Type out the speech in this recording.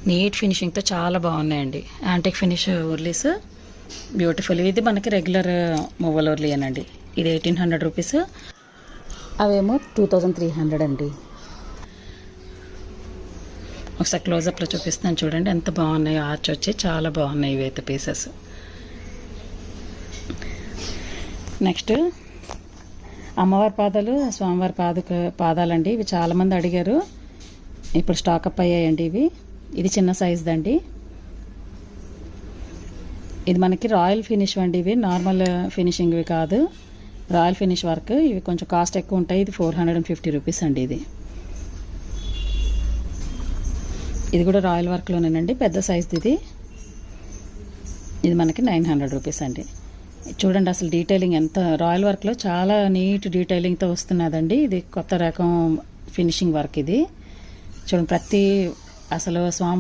Neat ఫినిషింగ్తో చాలా బాగున్నాయండి. Antique finish urlis beautiful. ఇది మనకి రెగ్యులర్ మువ్వల ఉర్లీ అనండి. ఇది 1800 రూపీస్, అవేమో 2300 అండి. ఒకసారి క్లోజప్లో చూపిస్తాను చూడండి ఎంత బాగున్నాయో. ఆర్చ్ వచ్చి చాలా బాగున్నాయి ఇవైతే పీసెస్. నెక్స్ట్ అమ్మవారి పాదాలు, స్వామివారి పాదాలండి. ఇవి చాలామంది అడిగారు, ఇప్పుడు స్టాకప్ అయ్యాయండి ఇవి. ఇది చిన్న సైజ్దండి. ఇది మనకి రాయల్ ఫినిష్ అండి. ఇవి నార్మల్ ఫినిషింగ్ ఇవి కాదు, రాయల్ ఫినిష్ వర్క్. ఇవి కొంచెం కాస్ట్ ఎక్కువ ఉంటాయి. ఇది 450 రూపీస్ అండి. ఇది కూడా రాయల్ వర్క్లోనేనండి, పెద్ద సైజ్ది ఇది. ఇది మనకి 900 రూపీస్ అండి. చూడండి అసలు డీటెయిలింగ్ ఎంత, రాయల్ వర్క్లో చాలా నీట్ డీటెయిలింగ్తో వస్తున్నదండి. ఇది కొత్త రకం ఫినిషింగ్ వర్క్ ఇది. చూడండి ప్రతి అసలు స్వామి